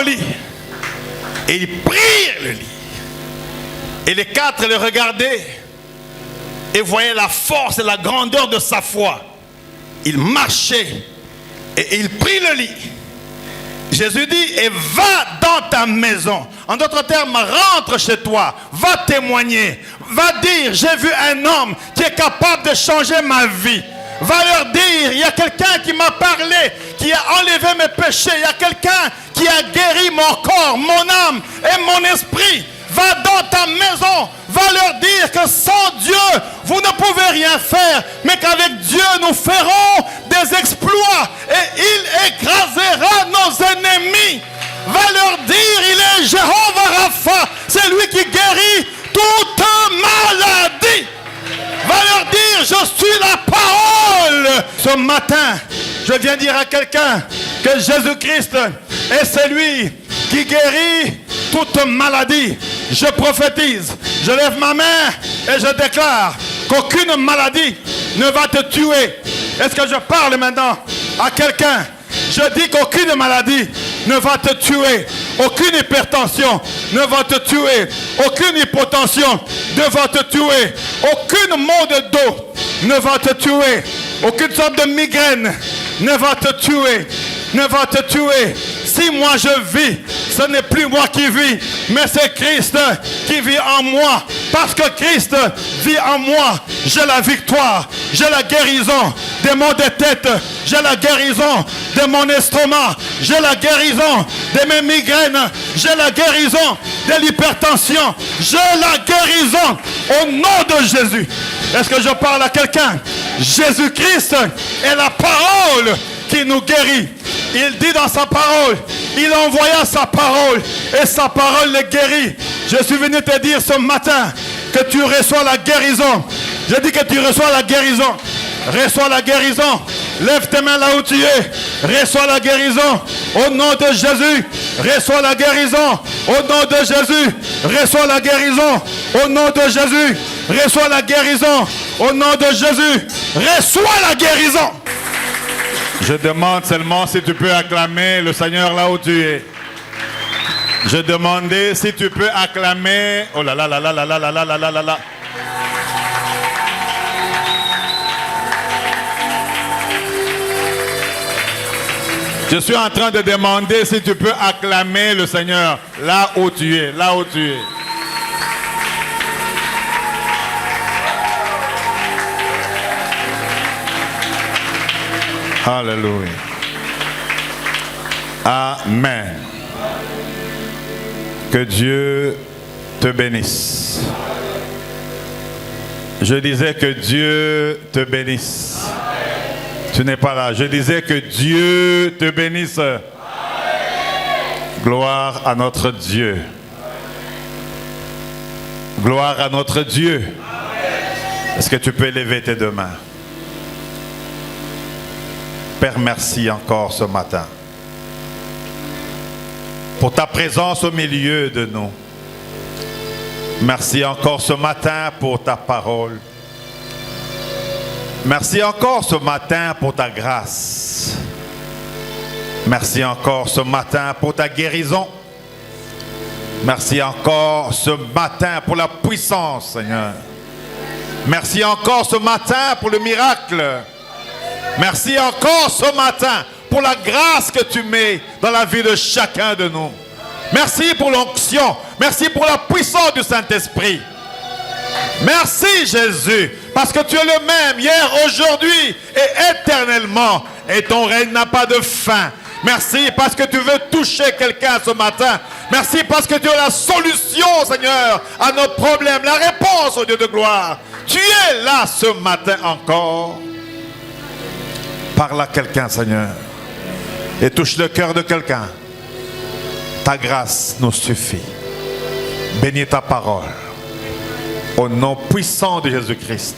lit. Et ils prirent le lit. Et les quatre le regardaient et voyaient la force et la grandeur de sa foi. Il marchait et il prit le lit. Jésus dit, et va dans ta maison. En d'autres termes, rentre chez toi, va témoigner, va dire, j'ai vu un homme qui est capable de changer ma vie. Va leur dire, il y a quelqu'un qui m'a parlé, qui a enlevé mes péchés, il y a quelqu'un qui a guéri mon corps, mon âme et mon esprit. Va dans ta maison, va leur dire que sans Dieu, vous ne pouvez rien faire, mais qu'avec Dieu, nous ferons des exploits et il écrasera nos ennemis. Va leur dire, il est Jéhovah Rapha, c'est lui qui guérit toute maladie. Va leur dire, je suis la parole. Ce matin, je viens dire à quelqu'un que Jésus-Christ est celui qui guérit toute maladie. Je prophétise, je lève ma main et je déclare qu'aucune maladie ne va te tuer. Est-ce que je parle maintenant à quelqu'un? Je dis qu'aucune maladie ne va te tuer. Aucune hypertension ne va te tuer. Aucune hypotension ne va te tuer. Aucune maux de dos ne va te tuer. Aucune sorte de migraine ne va te tuer. Ne va te tuer. Si moi je vis, ce n'est plus moi qui vis, mais c'est Christ qui vit en moi. Parce que Christ vit en moi, j'ai la victoire, j'ai la guérison des maux de tête, j'ai la guérison de mon estomac, j'ai la guérison de mes migraines, j'ai la guérison de l'hypertension, j'ai la guérison au nom de Jésus. Est-ce que je parle à quelqu'un? Jésus-Christ est la parole qui nous guérit. Il dit dans sa parole, il envoya sa parole et sa parole les guérit. Je suis venu te dire ce matin que tu reçois la guérison. Je dis que tu reçois la guérison. Reçois la guérison. Lève tes mains là où tu es. Reçois la guérison. Au nom de Jésus. Reçois la guérison. Au nom de Jésus. Reçois la guérison. Au nom de Jésus. Reçois la guérison. Au nom de Jésus. Reçois la guérison. Je demande seulement si tu peux acclamer le Seigneur là où tu es. Je demandais si tu peux acclamer. Oh là là là là là là là là là là là. Je suis en train de demander si tu peux acclamer le Seigneur là où tu es, là où tu es. Alléluia. Amen. Que Dieu te bénisse. Je disais que Dieu te bénisse. Tu n'es pas là. Je disais que Dieu te bénisse. Gloire à notre Dieu. Gloire à notre Dieu. Est-ce que tu peux lever tes deux mains? Père, merci encore ce matin pour ta présence au milieu de nous. Merci encore ce matin pour ta parole. Merci encore ce matin pour ta grâce. Merci encore ce matin pour ta guérison. Merci encore ce matin pour la puissance, Seigneur. Merci encore ce matin pour le miracle. Merci encore ce matin pour la grâce que tu mets dans la vie de chacun de nous. Merci pour l'onction. Merci pour la puissance du Saint-Esprit. Merci Jésus, parce que tu es le même hier, aujourd'hui et éternellement. Et ton règne n'a pas de fin. Merci parce que tu veux toucher quelqu'un ce matin. Merci parce que tu as la solution, Seigneur, à notre problème, la réponse au Dieu de gloire. Tu es là ce matin encore. Parle à quelqu'un, Seigneur, et touche le cœur de quelqu'un. Ta grâce nous suffit. Bénis ta parole. Au nom puissant de Jésus-Christ,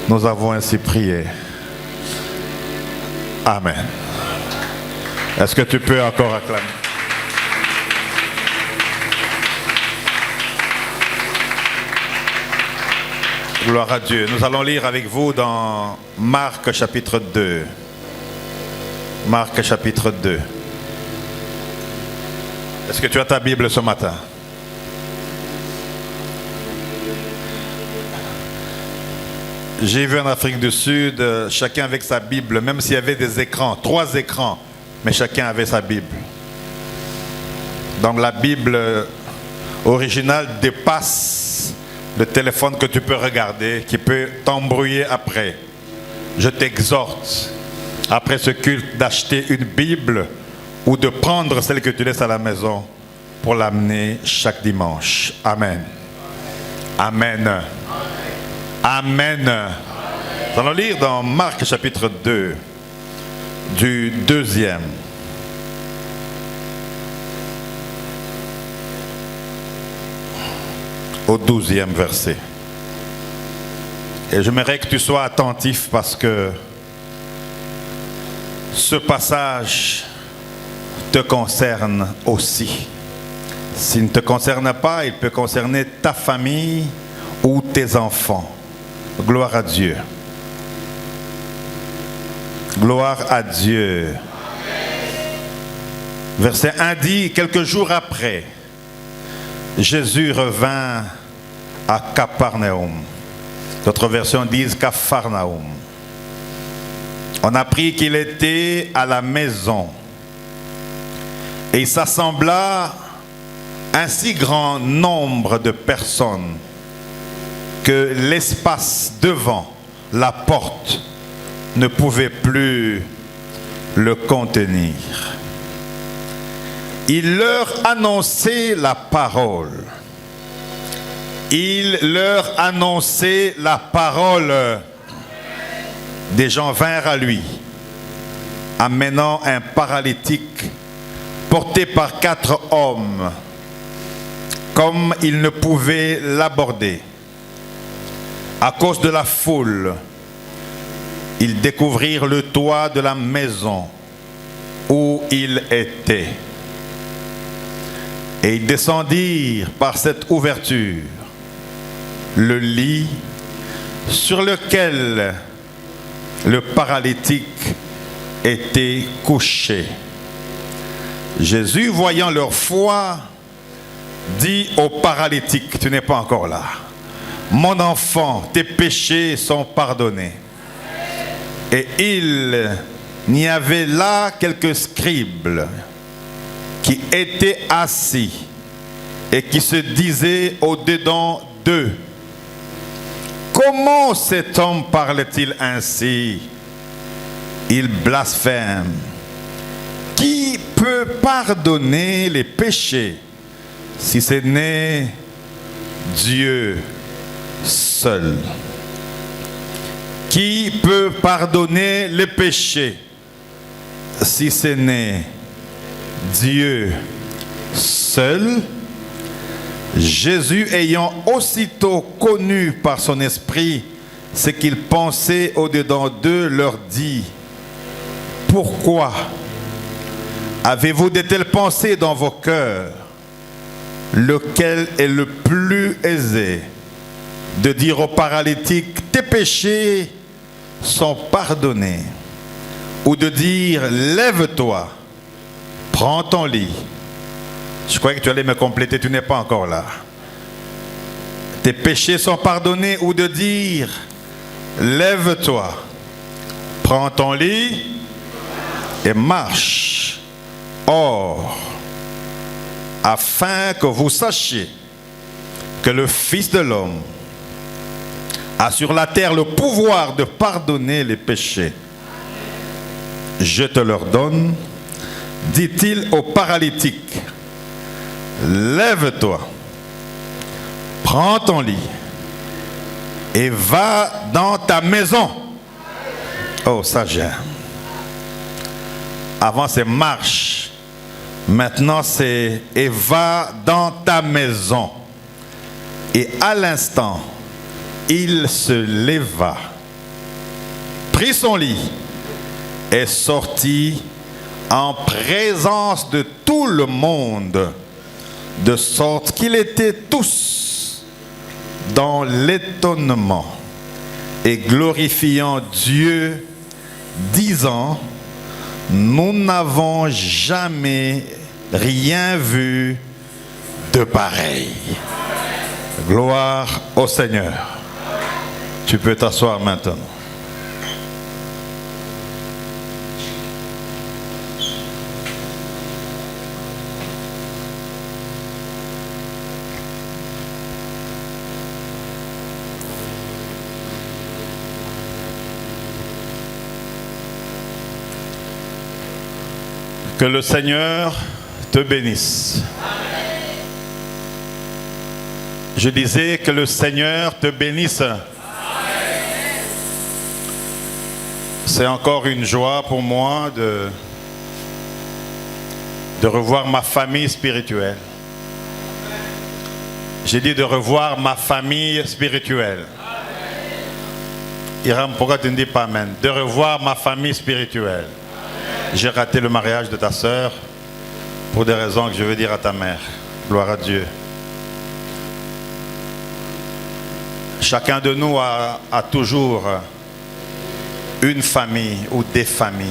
nous avons ainsi prié. Amen. Est-ce que tu peux encore acclamer? Gloire à Dieu. Nous allons lire avec vous dans Marc chapitre 2. Marc chapitre 2. Est-ce que tu as ta Bible ce matin? J'ai vu en Afrique du Sud, chacun avec sa Bible, même s'il y avait des écrans, 3 écrans, mais chacun avait sa Bible. Donc la Bible originale dépasse le téléphone que tu peux regarder, qui peut t'embrouiller après. Je t'exhorte, après ce culte, d'acheter une Bible ou de prendre celle que tu laisses à la maison pour l'amener chaque dimanche. Amen. Amen. Amen. Nous allons lire dans Marc chapitre 2, du 2e. Au 12e verset. Et j'aimerais que tu sois attentif parce que ce passage te concerne aussi. S'il ne te concerne pas, il peut concerner ta famille ou tes enfants. Gloire à Dieu. Gloire à Dieu. Verset 1 dit, quelques jours après, Jésus revint à Capernaum. D'autres versions disent Capharnaüm. On apprit qu'il était à la maison. Et il s'assembla un si grand nombre de personnes que l'espace devant la porte ne pouvait plus le contenir. Il leur annonçait la parole. Il leur annonçait la parole. Des gens vinrent à lui, amenant un paralytique porté par 4 hommes. Comme ils ne pouvaient l'aborder à cause de la foule, ils découvrirent le toit de la maison où il était. Et ils descendirent par cette ouverture le lit sur lequel le paralytique était couché. Jésus, voyant leur foi, dit au paralytique, tu n'es pas encore là. Mon enfant, tes péchés sont pardonnés. Et il n'y avait là quelques scribes qui étaient assis et qui se disaient au-dedans d'eux, comment cet homme parle-t-il ainsi? Il blasphème. Qui peut pardonner les péchés si ce n'est Dieu seul? Qui peut pardonner les péchés si ce n'est Dieu seul? Jésus, ayant aussitôt connu par son esprit ce qu'il pensait au-dedans d'eux, leur dit, pourquoi avez-vous de telles pensées dans vos cœurs? Lequel est le plus aisé de dire au paralytique, tes péchés sont pardonnés, ou de dire, lève-toi, prends ton lit? Je croyais que tu allais me compléter, tu n'es pas encore là. Tes péchés sont pardonnés, ou de dire, lève-toi, prends ton lit et marche. Or, afin que vous sachiez que le Fils de l'homme a sur la terre le pouvoir de pardonner les péchés, je te leur donne, dit-il au paralytique, lève-toi, prends ton lit et va dans ta maison. Oh, ça j'aime. Avant c'est marche, maintenant c'est et va dans ta maison. Et à l'instant, il se leva, prit son lit et sortit en présence de tout le monde, de sorte qu'ils étaient tous dans l'étonnement et glorifiant Dieu, disant, nous n'avons jamais rien vu de pareil. Gloire au Seigneur. Tu peux t'asseoir maintenant. Que le Seigneur te bénisse. Je disais que le Seigneur te bénisse. C'est encore une joie pour moi de revoir ma famille spirituelle. J'ai dit de revoir ma famille spirituelle. Hiram, pourquoi tu ne dis pas amen? De revoir ma famille spirituelle. J'ai raté le mariage de ta sœur pour des raisons que je vais dire à ta mère. Gloire à Dieu. Chacun de nous a toujours une famille ou des familles.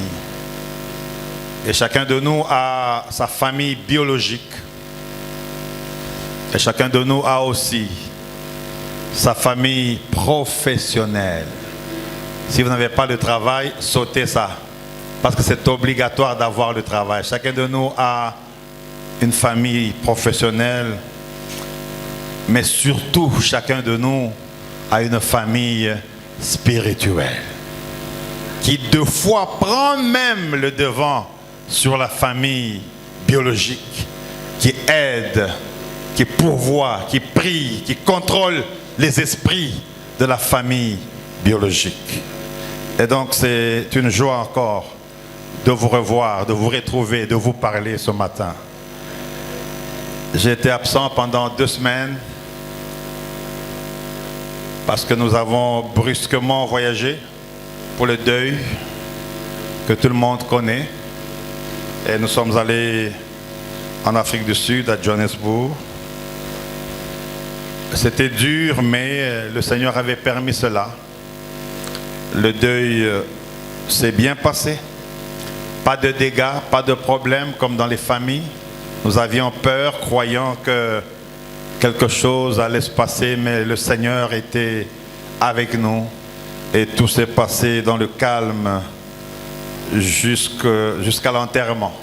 Et chacun de nous a sa famille biologique. Et chacun de nous a aussi sa famille professionnelle. Si vous n'avez pas de travail, sautez ça. Parce que c'est obligatoire d'avoir le travail. Chacun de nous a une famille professionnelle. Mais surtout, chacun de nous a une famille spirituelle. Qui deux fois prend même le devant sur la famille biologique. Qui aide, qui pourvoit, qui prie, qui contrôle les esprits de la famille biologique. Et donc c'est une joie encore de vous revoir, de vous retrouver, de vous parler ce matin. J'ai été absent pendant 2 semaines parce que nous avons brusquement voyagé pour le deuil que tout le monde connaît. Et nous sommes allés en Afrique du Sud, à Johannesburg. C'était dur, mais le Seigneur avait permis cela. Le deuil s'est bien passé. Pas de dégâts, pas de problèmes comme dans les familles. Nous avions peur, croyant que quelque chose allait se passer, mais le Seigneur était avec nous. Et tout s'est passé dans le calme jusqu'à l'enterrement.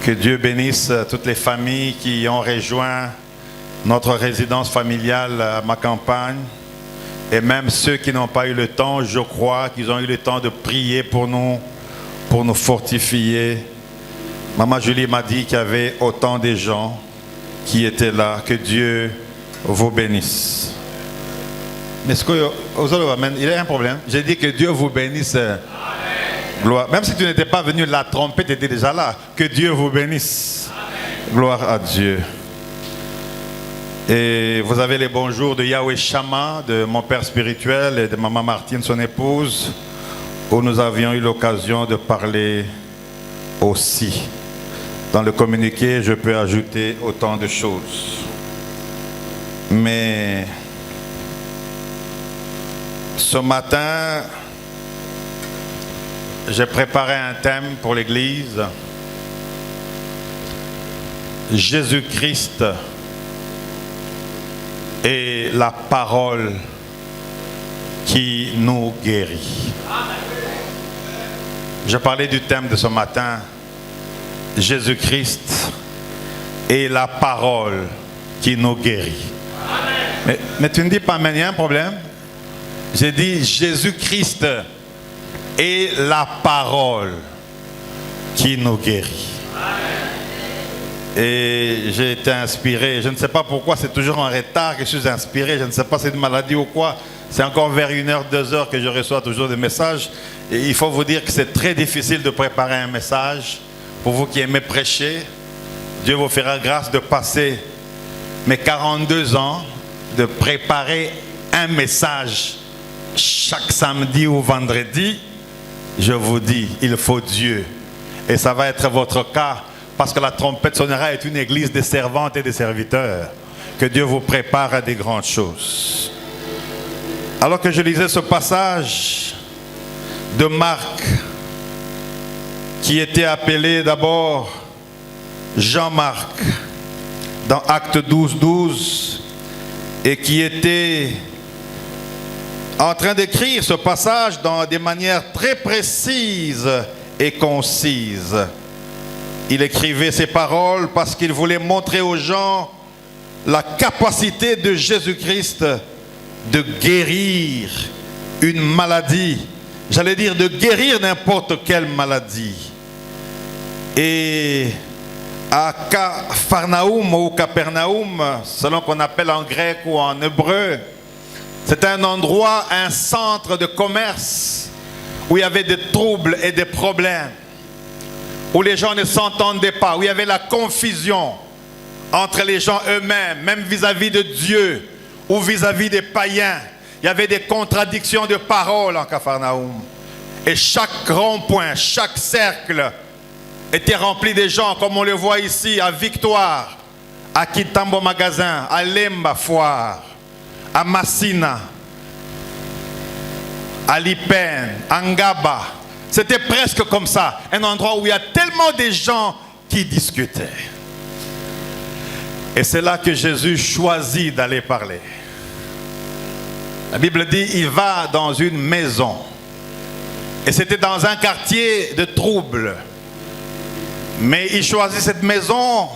Que Dieu bénisse toutes les familles qui ont rejoint notre résidence familiale à ma campagne. Et même ceux qui n'ont pas eu le temps, je crois qu'ils ont eu le temps de prier pour nous fortifier. Maman Julie m'a dit qu'il y avait autant de gens qui étaient là. Que Dieu vous bénisse. Mais est-ce que il y a un problème? J'ai dit que Dieu vous bénisse. Gloire. Même si tu n'étais pas venu, la trompette était déjà là. Que Dieu vous bénisse. Gloire à Dieu. Et vous avez les bonjours de Yahweh Shammah, de mon père spirituel, et de maman Martine, son épouse, où nous avions eu l'occasion de parler aussi. Dans le communiqué, je peux ajouter autant de choses. Mais ce matin, j'ai préparé un thème pour l'Église. Jésus-Christ et la parole qui nous guérit. Je parlais du thème de ce matin, Jésus-Christ et la parole qui nous guérit. Mais tu ne dis pas, mais il y a un problème. J'ai dit Jésus-Christ et la parole qui nous guérit. Et j'ai été inspiré. Je ne sais pas pourquoi, c'est toujours en retard que je suis inspiré. Je ne sais pas si c'est une maladie ou quoi. C'est encore vers 1h, 2h que je reçois toujours des messages. Et il faut vous dire que c'est très difficile de préparer un message. Pour vous qui aimez prêcher, Dieu vous fera grâce de passer mes 42 ans, de préparer un message chaque samedi ou vendredi. Je vous dis, il faut Dieu. Et ça va être votre cas. Parce que la trompette sonnera est une église des servantes et des serviteurs. Que Dieu vous prépare à des grandes choses. Alors que je lisais ce passage de Marc, qui était appelé d'abord Jean-Marc dans Acte 12, 12, et qui était en train d'écrire ce passage dans des manières très précises et concises. Il écrivait ces paroles parce qu'il voulait montrer aux gens la capacité de Jésus-Christ de guérir une maladie. J'allais dire de guérir n'importe quelle maladie. Et à Capharnaüm ou Capernaum, selon qu'on appelle en grec ou en hébreu, c'est un endroit, un centre de commerce où il y avait des troubles et des problèmes, où les gens ne s'entendaient pas, où il y avait la confusion entre les gens eux-mêmes, même vis-à-vis de Dieu ou vis-à-vis des païens. Il y avait des contradictions de paroles en Capharnaüm. Et chaque rond-point, chaque cercle était rempli de gens, comme on le voit ici, à Victoire, à Kitambo Magasin, à Lemba Foire, à Massina, à Lipen, à Ngaba. C'était presque comme ça, un endroit où il y a tellement de gens qui discutaient. Et c'est là que Jésus choisit d'aller parler. La Bible dit, il va dans une maison. Et c'était dans un quartier de trouble. Mais il choisit cette maison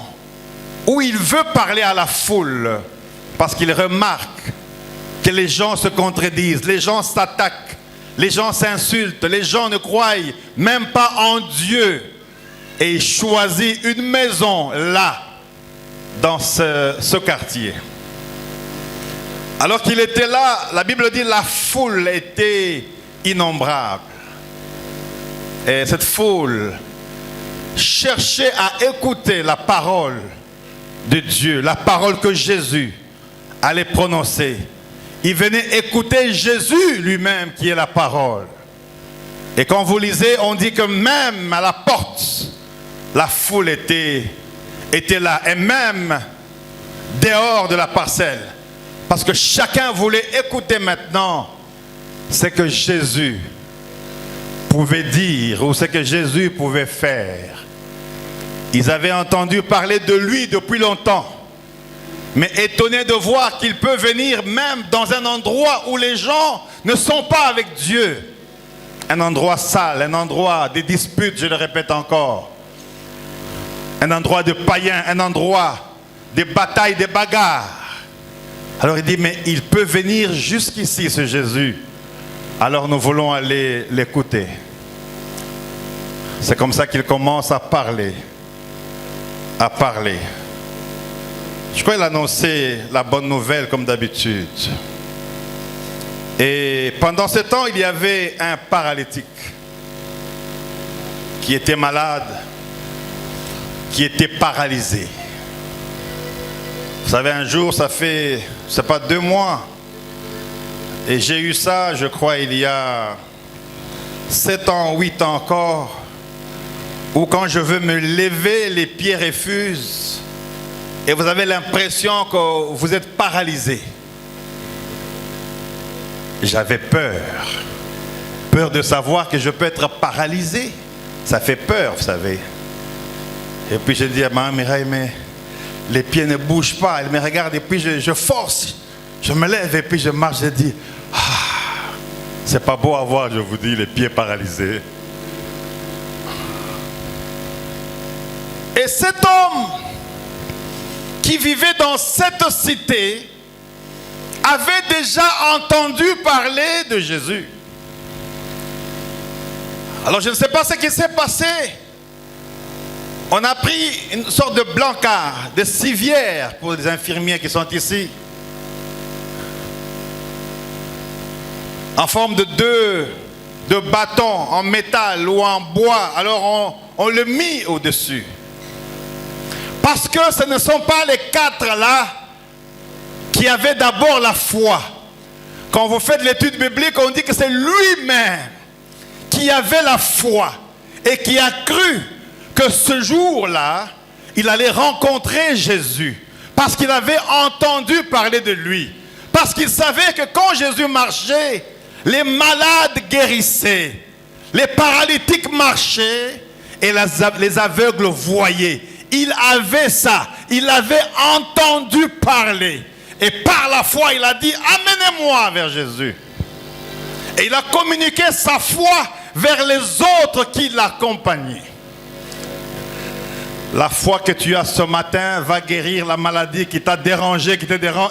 où il veut parler à la foule. Parce qu'il remarque que les gens se contredisent, les gens s'attaquent, les gens s'insultent, les gens ne croient même pas en Dieu. Et il choisit une maison là, dans ce quartier. Alors qu'il était là, la Bible dit la foule était innombrable. Et cette foule cherchait à écouter la parole de Dieu, la parole que Jésus allait prononcer. Il venait écouter Jésus lui-même qui est la parole. Et quand vous lisez, on dit que même à la porte, la foule était là. Et même dehors de la parcelle. Parce que chacun voulait écouter maintenant ce que Jésus pouvait dire ou ce que Jésus pouvait faire. Ils avaient entendu parler de lui depuis longtemps. Mais étonnés de voir qu'il peut venir même dans un endroit où les gens ne sont pas avec Dieu. Un endroit sale, un endroit de disputes, je le répète encore. Un endroit de païens, un endroit de batailles, de bagarres. Alors il dit, mais il peut venir jusqu'ici, ce Jésus. Alors nous voulons aller l'écouter. C'est comme ça qu'il commence à parler. À parler. Je crois qu'il annonçait la bonne nouvelle comme d'habitude. Et pendant ce temps, il y avait un paralytique qui était malade, qui était paralysé. Vous savez, un jour, ça fait, je sais pas, 2 mois. Et j'ai eu ça, je crois, il y a 7 ans, 8 ans encore, où quand je veux me lever, les pieds refusent. Et vous avez l'impression que vous êtes paralysé. J'avais peur. Peur de savoir que je peux être paralysé. Ça fait peur, vous savez. Et puis je dis à ma Mireille, mais les pieds ne bougent pas. Elle me regarde et puis je force. Je me lève et puis je marche. Je dis, c'est pas beau à voir, je vous dis, les pieds paralysés. Et cet homme qui vivait dans cette cité avait déjà entendu parler de Jésus. Alors je ne sais pas ce qui s'est passé. On a pris une sorte de blancard, de civière pour les infirmiers qui sont ici, en forme de deux bâtons en métal ou en bois. Alors on le mit au-dessus. Parce que ce ne sont pas les 4 là qui avaient d'abord la foi. Quand vous faites l'étude biblique, on dit que c'est lui-même qui avait la foi et qui a cru que ce jour-là, il allait rencontrer Jésus. Parce qu'il avait entendu parler de lui. Parce qu'il savait que quand Jésus marchait, les malades guérissaient, les paralytiques marchaient et les aveugles voyaient. Il avait ça, il avait entendu parler. Et par la foi, il a dit, amenez-moi vers Jésus. Et il a communiqué sa foi vers les autres qui l'accompagnaient. La foi que tu as ce matin va guérir la maladie qui t'a dérangé, qui te dérange.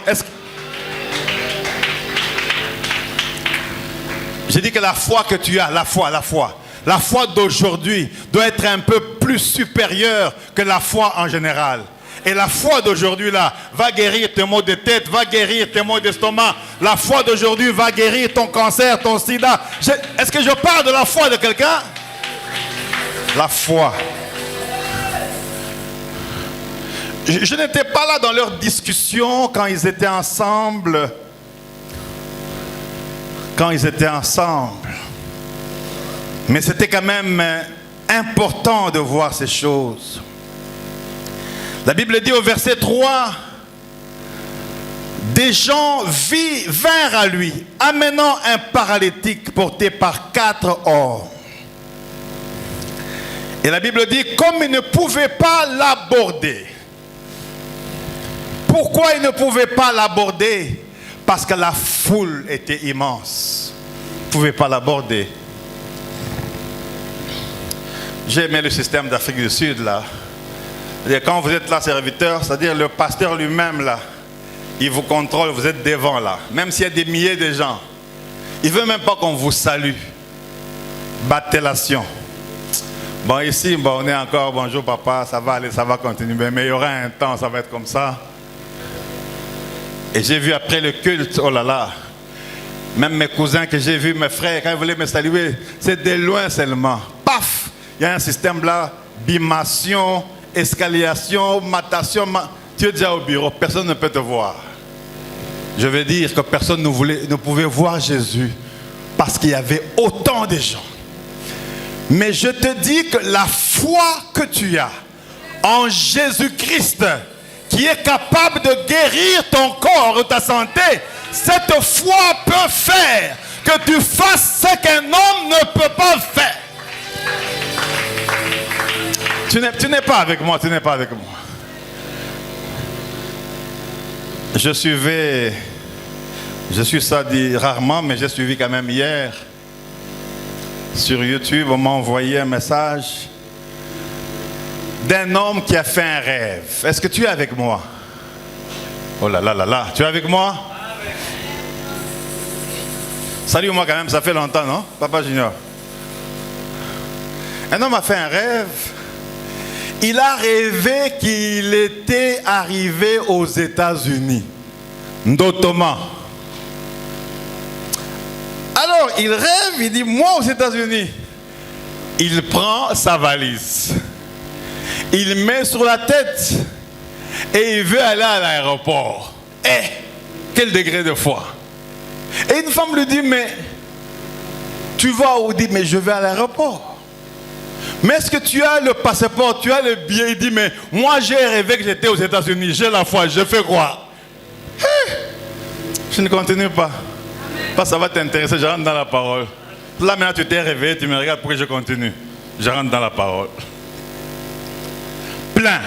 J'ai dit que la foi que tu as, la foi d'aujourd'hui doit être un peu plus supérieure que la foi en général. Et la foi d'aujourd'hui là va guérir tes maux de tête, va guérir tes maux d'estomac. La foi d'aujourd'hui va guérir ton cancer, ton sida. Est-ce que je parle de la foi de quelqu'un? La foi. Je n'étais pas là dans leur discussion quand ils étaient ensemble. Mais c'était quand même important de voir ces choses. La Bible dit au verset 3, des gens vinrent à lui, amenant un paralytique porté par 4 hommes. Et la Bible dit, comme ils ne pouvaient pas l'aborder. Pourquoi ils ne pouvaient pas l'aborder? Parce que la foule était immense. Ils ne pouvaient pas l'aborder. J'ai aimé le système d'Afrique du Sud là. Quand vous êtes là serviteur, c'est-à-dire le pasteur lui-même là, il vous contrôle, vous êtes devant là. Même s'il y a des milliers de gens, il ne veut même pas qu'on vous salue. Batelation. Bon ici, on est encore, bonjour papa, ça va aller, ça va continuer. Mais il y aura un temps, ça va être comme ça. Et j'ai vu après le culte, oh là là, même mes cousins que j'ai vus, mes frères, quand ils voulaient me saluer, c'est de loin seulement. Paf, il y a un système là, bimation, escaliation, matation. Tu es déjà au bureau, personne ne peut te voir. Je veux dire que personne ne pouvait voir Jésus parce qu'il y avait autant de gens. Mais je te dis que la foi que tu as en Jésus-Christ, qui est capable de guérir ton corps ou ta santé, cette foi peut faire que tu fasses ce qu'un homme ne peut pas faire. Tu n'es pas avec moi, Je suis ça dit rarement, mais j'ai suivi quand même hier. Sur YouTube, on m'a envoyé un message d'un homme qui a fait un rêve. Est-ce que tu es avec moi? Oh là là là là, tu es avec moi? Salut-moi quand même, ça fait longtemps, non? Papa Junior. Un homme a fait un rêve. Il a rêvé qu'il était arrivé aux États-Unis. Ndotoma. Alors, il rêve, il dit, moi aux États-Unis. Il prend sa valise. Il met sur la tête et il veut aller à l'aéroport. Eh, quel degré de foi. Et une femme lui dit, mais tu vas où? Il dit, mais je vais à l'aéroport. Mais est-ce que tu as le passeport, tu as le billet? Il dit, mais moi j'ai rêvé que j'étais aux États-Unis, j'ai la foi, je fais quoi? Je ne continue pas. Parce que ça va t'intéresser, je rentre dans la parole. Là maintenant tu t'es réveillé, tu me regardes pour que je continue. Je rentre dans la parole. Plein.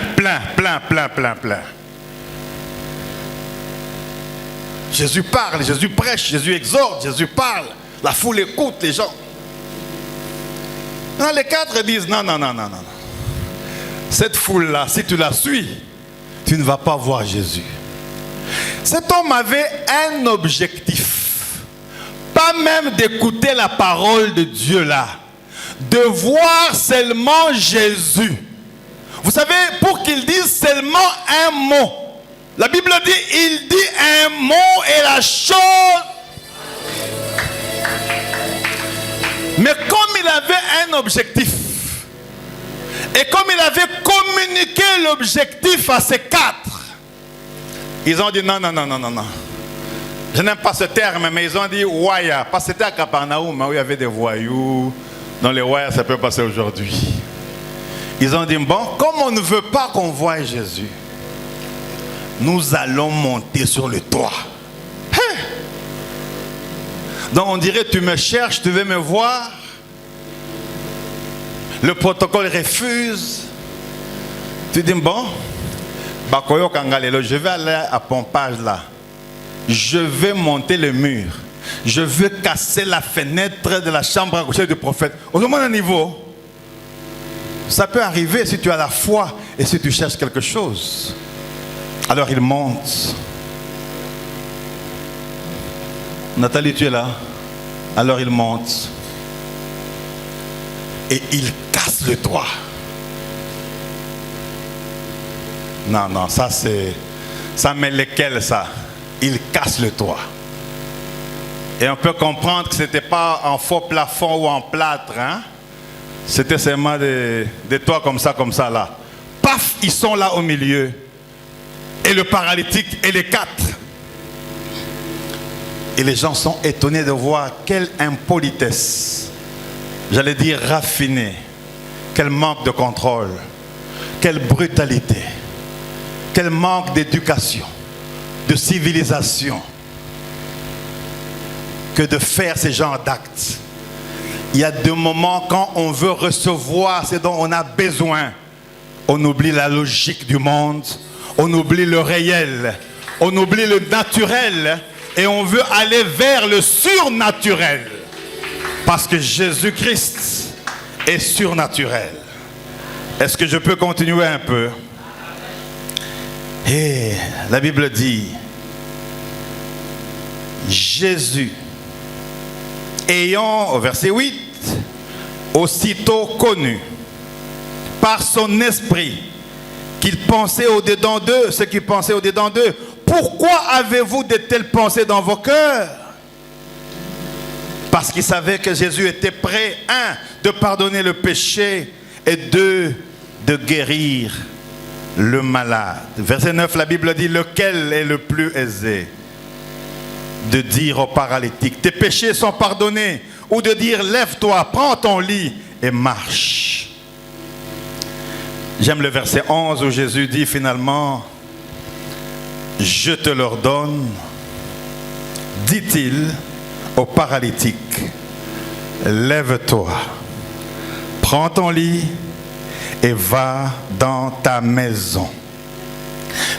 Jésus parle, Jésus prêche, Jésus exhorte, Jésus parle. La foule écoute les gens. Non, les 4 disent non. Cette foule-là, si tu la suis, tu ne vas pas voir Jésus. Cet homme avait un objectif. Pas même d'écouter la parole de Dieu là. De voir seulement Jésus. Vous savez, pour qu'il dise seulement un mot. La Bible dit, il dit un mot et la chose. Mais comme il avait un objectif, et comme il avait communiqué l'objectif à ces 4, ils ont dit non. Je n'aime pas ce terme, mais ils ont dit waya. Parce que c'était à Capernaum où il y avait des voyous. Dans les waya, ça peut passer aujourd'hui. Ils ont dit, bon, comme on ne veut pas qu'on voie Jésus, nous allons monter sur le toit. Hey! Donc on dirait, tu me cherches, tu veux me voir. Le protocole refuse. Tu dis, bon, je vais aller à Pompage là. Je vais monter le mur. Je vais casser la fenêtre de la chambre à coucher du prophète. Au moins un niveau. Ça peut arriver si tu as la foi et si tu cherches quelque chose. Alors il monte. Nathalie, tu es là? Alors il monte. Et il casse le toit. Non, ça c'est... Ça met lesquels ça? Il casse le toit. Et on peut comprendre que ce n'était pas en faux plafond ou en plâtre. Hein? C'était seulement des toits comme ça là. Paf, ils sont là au milieu. Et le paralytique et les quatre. Et les gens sont étonnés de voir quelle impolitesse. J'allais dire raffinée. Quel manque de contrôle. Quelle brutalité. Quel manque d'éducation. De civilisation. Que de faire ce genre d'actes. Il y a des moments quand on veut recevoir ce dont on a besoin. On oublie la logique du monde. On oublie le réel. On oublie le naturel. Et on veut aller vers le surnaturel. Parce que Jésus-Christ est surnaturel. Est-ce que je peux continuer un peu? Et la Bible dit, Jésus, ayant, au verset 8, aussitôt connu par son esprit qu'il pensait au-dedans d'eux, ce qu'il pensait au-dedans d'eux, pourquoi avez-vous de telles pensées dans vos cœurs? Parce qu'il savait que Jésus était prêt, un, de pardonner le péché, et deux, de guérir le malade. Verset 9, la Bible dit, lequel est le plus aisé? De dire au paralytique, tes péchés sont pardonnés, ou de dire, lève-toi, prends ton lit et marche. J'aime le verset 11 où Jésus dit finalement, je te l'ordonne, dit-il au paralytique, lève-toi, prends ton lit et va dans ta maison.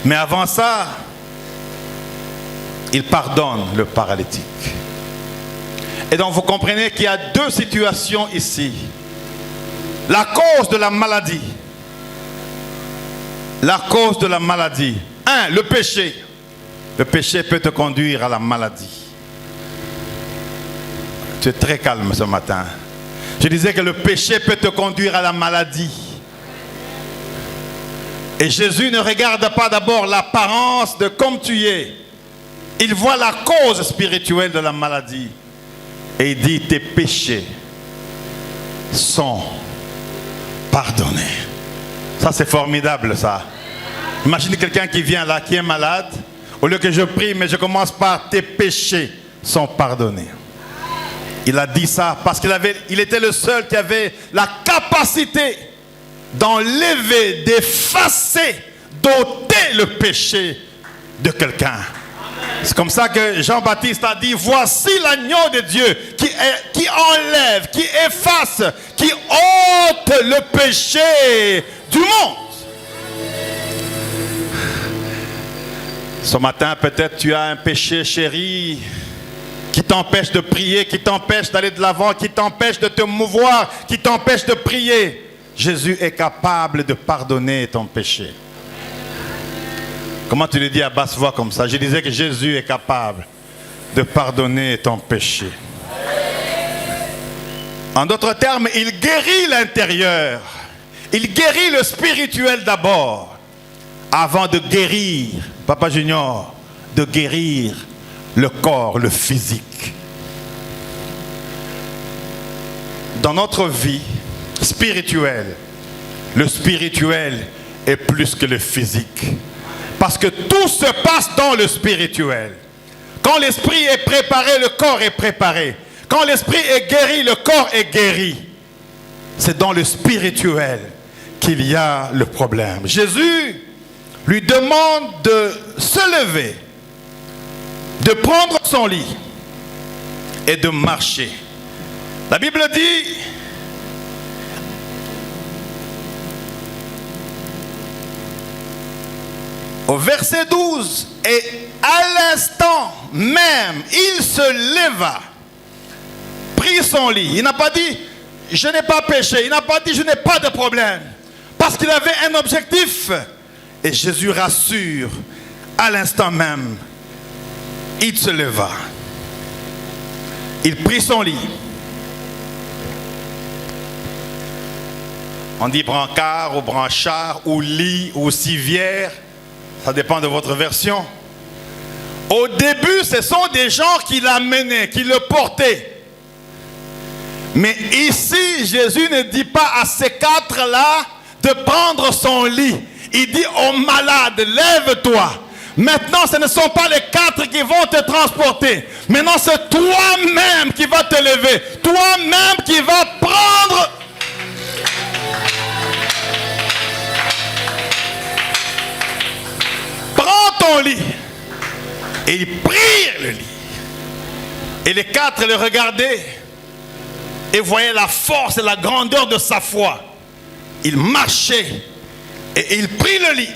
Mais avant ça, il pardonne le paralytique. Et donc vous comprenez qu'il y a deux situations ici. La cause de la maladie. La cause de la maladie. Un, le péché. Le péché peut te conduire à la maladie. Tu es très calme ce matin. Je disais que le péché peut te conduire à la maladie. Et Jésus ne regarde pas d'abord l'apparence de comme tu es. Il voit la cause spirituelle de la maladie. Et il dit, tes péchés sont pardonnés. Ça c'est formidable ça. Imagine quelqu'un qui vient là, qui est malade. Au lieu que je prie, mais je commence par tes péchés sont pardonnés. Il a dit ça parce qu'il était le seul qui avait la capacité d'enlever, d'effacer, d'ôter le péché de quelqu'un. C'est comme ça que Jean-Baptiste a dit, voici l'agneau de Dieu qui enlève, qui efface, qui ôte le péché du monde. Ce matin, peut-être tu as un péché, chéri, qui t'empêche de prier, qui t'empêche d'aller de l'avant, qui t'empêche de te mouvoir, qui t'empêche de prier. Jésus est capable de pardonner ton péché. Comment tu le dis à basse voix comme ça? Je disais que Jésus est capable de pardonner ton péché. En d'autres termes, il guérit l'intérieur. Il guérit le spirituel d'abord, avant de guérir, Papa Junior, de guérir le corps, le physique. Dans notre vie spirituelle, le spirituel est plus que le physique. Parce que tout se passe dans le spirituel. Quand l'esprit est préparé, le corps est préparé. Quand l'esprit est guéri, le corps est guéri. C'est dans le spirituel qu'il y a le problème. Jésus lui demande de se lever, de prendre son lit et de marcher. La Bible dit, Au verset 12, et à l'instant même, il se leva, prit son lit. Il n'a pas dit, je n'ai pas péché. Il n'a pas dit, je n'ai pas de problème. Parce qu'il avait un objectif. Et Jésus rassure, à l'instant même, il se leva. Il prit son lit. On dit brancard ou branchard ou lit ou civière. Ça dépend de votre version. Au début, ce sont des gens qui l'amenaient, qui le portaient. Mais ici, Jésus ne dit pas à ces quatre-là de prendre son lit. Il dit au malade, lève-toi. Maintenant, ce ne sont pas les quatre qui vont te transporter. Maintenant, c'est toi-même qui vas te lever. Toi-même qui vas prendre. Prends ton lit. Et ils prirent le lit. Et les quatre le regardaient et voyaient la force et la grandeur de sa foi. Il marchait et il prit le lit.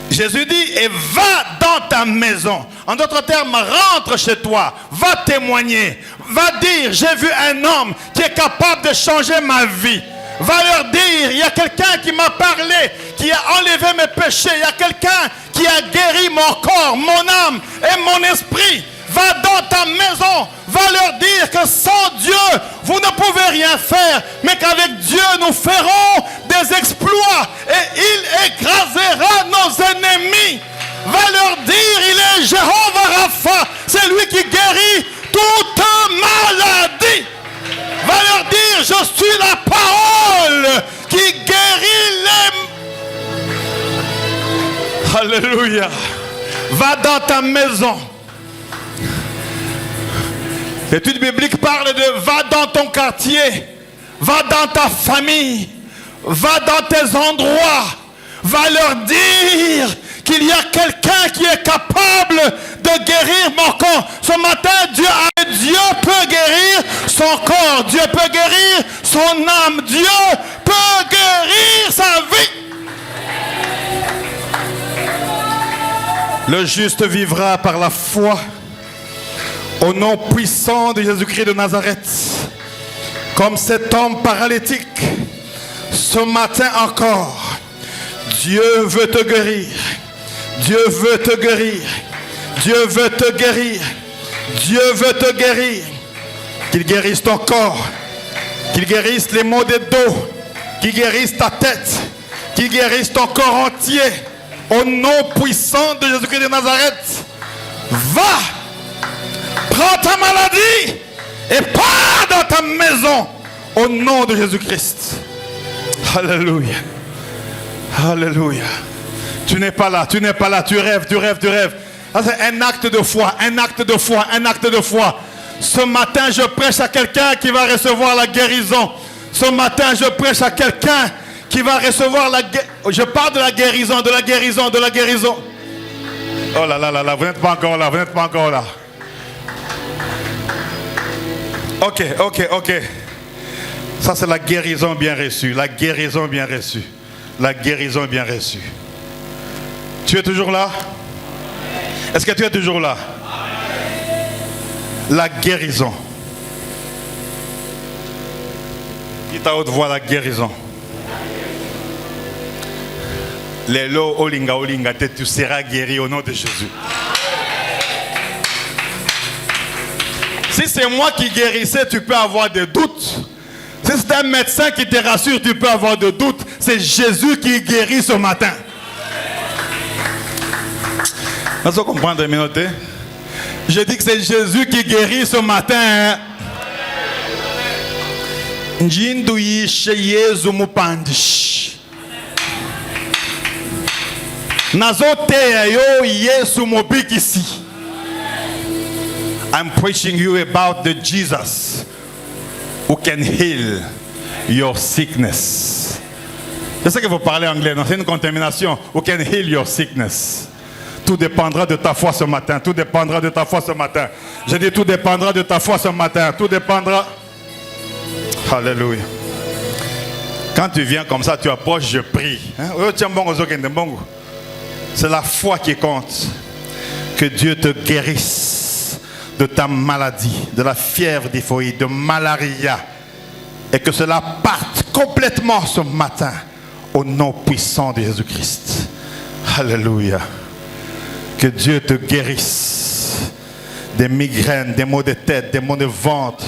Jésus dit, et va dans ta maison. En d'autres termes, rentre chez toi. Va témoigner. Va dire, j'ai vu un homme qui est capable de changer ma vie. Va leur dire, il y a quelqu'un qui m'a parlé, qui a enlevé mes péchés. Il y a quelqu'un qui a guéri mon corps, mon âme et mon esprit. Va dans ta maison. Va leur dire que sans Dieu, vous ne pouvez rien faire. Mais qu'avec Dieu, nous ferons des exploits. Et il écrasera nos ennemis. Va leur dire, il est Jéhovah Rapha. C'est lui qui guérit toute maladie. Va leur dire, je suis la parole qui guérit les... Alléluia. Va dans ta maison. L'étude biblique parle de va dans ton quartier, va dans ta famille, va dans tes endroits, va leur dire qu'il y a quelqu'un qui est capable de guérir mon corps. Ce matin, Dieu peut guérir son corps, Dieu peut guérir son âme, Dieu peut guérir sa vie. Le juste vivra par la foi. Au nom puissant de Jésus-Christ de Nazareth, comme cet homme paralytique, ce matin encore, Dieu veut te guérir. Dieu veut te guérir. Dieu veut te guérir. Dieu veut te guérir. Qu'il guérisse ton corps. Qu'il guérisse les maux de dos. Qu'il guérisse ta tête. Qu'il guérisse ton corps entier. Au nom puissant de Jésus-Christ de Nazareth, va! Prends ta maladie et pars dans ta maison au nom de Jésus-Christ. Alléluia. Alléluia. Tu n'es pas là, tu n'es pas là, tu rêves, tu rêves, tu rêves. C'est un acte de foi, un acte de foi, un acte de foi. Ce matin, je prêche à quelqu'un qui va recevoir la guérison. Ce matin, je prêche à quelqu'un qui va recevoir la guérison. Je parle de la guérison, de la guérison, de la guérison. Oh là là là là, vous n'êtes pas encore là, vous n'êtes pas encore là. Ok. Ça c'est la guérison bien reçue. La guérison bien reçue. La guérison bien reçue. Tu es toujours là? Est-ce que tu es toujours là? La guérison. Dis à haute voix la guérison. Lelo olinga, tu seras guéri au nom de Jésus. Si c'est moi qui guérissais, tu peux avoir des doutes. Si c'est un médecin qui te rassure, tu peux avoir des doutes. C'est Jésus qui guérit ce matin. Vous comprendre une minute? Je dis que c'est Jésus qui guérit ce matin. Njinduyi Yesu mupandish. Nazote yo Yesu mobikisi. I'm preaching you about the Jesus who can heal your sickness. Je sais que vous parlez anglais, non? C'est une contamination. Who can heal your sickness. Tout dépendra de ta foi ce matin. Tout dépendra de ta foi ce matin. Je dis tout dépendra de ta foi ce matin. Tout dépendra. Alléluia. Quand tu viens comme ça, tu approches, je prie. C'est la foi qui compte. Que Dieu te guérisse de ta maladie, de la fièvre typhoïde, de malaria. Et que cela parte complètement ce matin au nom puissant de Jésus-Christ. Alléluia. Que Dieu te guérisse des migraines, des maux de tête, des maux de ventre.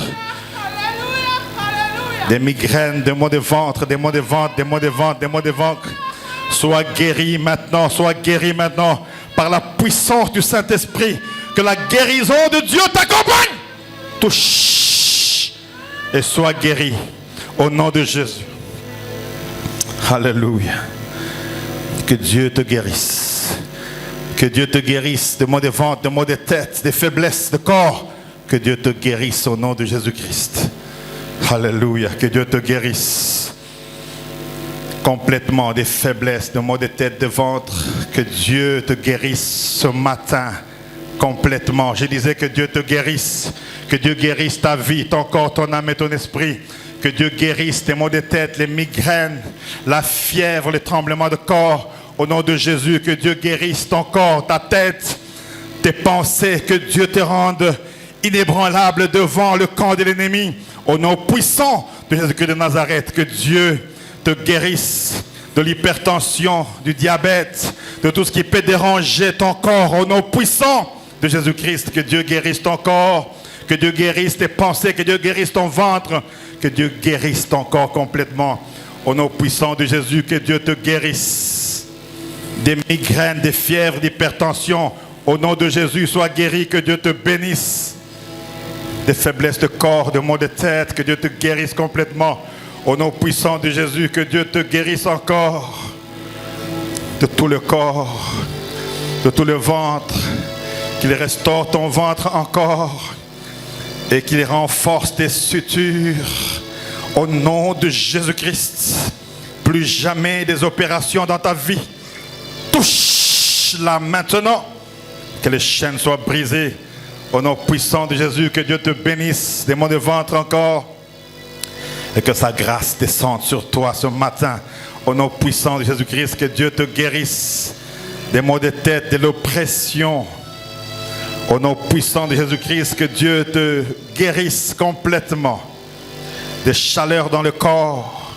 Des migraines, des maux de ventre, des maux de ventre, des maux de ventre, des maux de ventre. Sois guéri maintenant par la puissance du Saint-Esprit. Que la guérison de Dieu t'accompagne. Touche et sois guéri au nom de Jésus. Alléluia. Que Dieu te guérisse. Que Dieu te guérisse de maux de ventre, de maux de tête, de faiblesses de corps. Que Dieu te guérisse au nom de Jésus-Christ. Alléluia. Que Dieu te guérisse complètement des faiblesses, de maux de tête, de ventre. Que Dieu te guérisse ce matin complètement. Je disais que Dieu te guérisse. Que Dieu guérisse ta vie, ton corps, ton âme et ton esprit. Que Dieu guérisse tes maux de tête, les migraines, la fièvre, les tremblements de corps. Au nom de Jésus, que Dieu guérisse ton corps, ta tête, tes pensées. Que Dieu te rende inébranlable devant le camp de l'ennemi. Au nom puissant de Jésus-Christ de Nazareth, que Dieu te guérisse de l'hypertension, du diabète, de tout ce qui peut déranger ton corps. Au nom puissant de Jésus-Christ, que Dieu guérisse ton corps, que Dieu guérisse tes pensées, que Dieu guérisse ton ventre, que Dieu guérisse ton corps complètement. Au nom puissant de Jésus, que Dieu te guérisse des migraines, des fièvres, d'hypertension. Au nom de Jésus, sois guéri, que Dieu te bénisse. Des faiblesses de corps, de maux de tête, que Dieu te guérisse complètement. Au nom puissant de Jésus, que Dieu te guérisse encore de tout le corps, de tout le ventre, qu'il restaure ton ventre encore et qu'il renforce tes sutures. Au nom de Jésus-Christ, plus jamais des opérations dans ta vie. Touche-la maintenant, que les chaînes soient brisées. Au nom puissant de Jésus, que Dieu te bénisse des maux de ventre encore et que sa grâce descende sur toi ce matin. Au nom puissant de Jésus-Christ, que Dieu te guérisse des maux de tête, de l'oppression. Au nom puissant de Jésus-Christ, que Dieu te guérisse complètement des chaleurs dans le corps,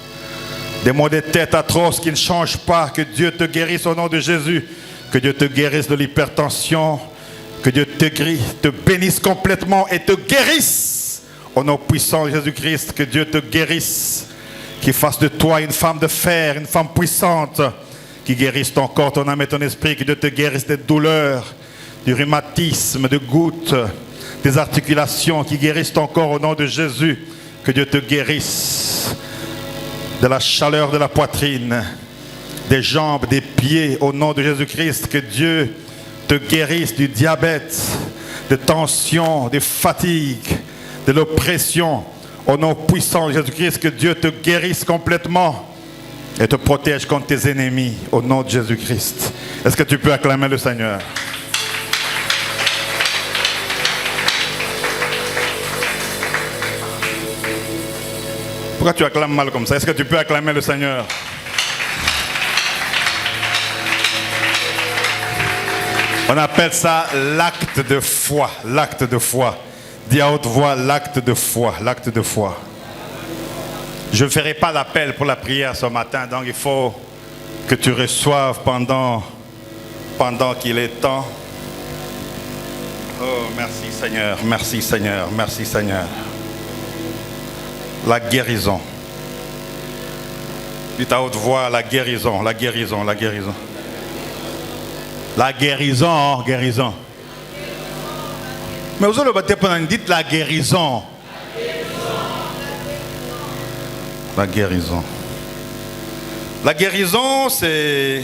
des maux de tête atroces qui ne changent pas. Que Dieu te guérisse au nom de Jésus. Que Dieu te guérisse de l'hypertension. Que Dieu te bénisse complètement et te guérisse. Au nom puissant de Jésus-Christ, que Dieu te guérisse. Qu'il fasse de toi une femme de fer, une femme puissante. Qui guérisse ton corps, ton âme et ton esprit. Que Dieu te guérisse des douleurs, du rhumatisme, de gouttes, des articulations. Qui guérissent ton corps au nom de Jésus. Que Dieu te guérisse de la chaleur de la poitrine, des jambes, des pieds. Au nom de Jésus-Christ, que Dieu te guérisse du diabète, de tension, de fatigue, de l'oppression. Au nom puissant de Jésus-Christ, que Dieu te guérisse complètement et te protège contre tes ennemis. Au nom de Jésus-Christ. Est-ce que tu peux acclamer le Seigneur? Pourquoi tu acclames mal comme ça? Est-ce que tu peux acclamer le Seigneur? On appelle ça l'acte de foi. L'acte de foi. Dis à haute voix, l'acte de foi. L'acte de foi. Je ne ferai pas l'appel pour la prière ce matin, donc il faut que tu reçoives pendant qu'il est temps. Oh, merci Seigneur, merci Seigneur, merci Seigneur. La guérison. Dis à haute voix, la guérison, la guérison, la guérison. La guérison, guérison. Mais vous allez dites la guérison. La guérison. La guérison, c'est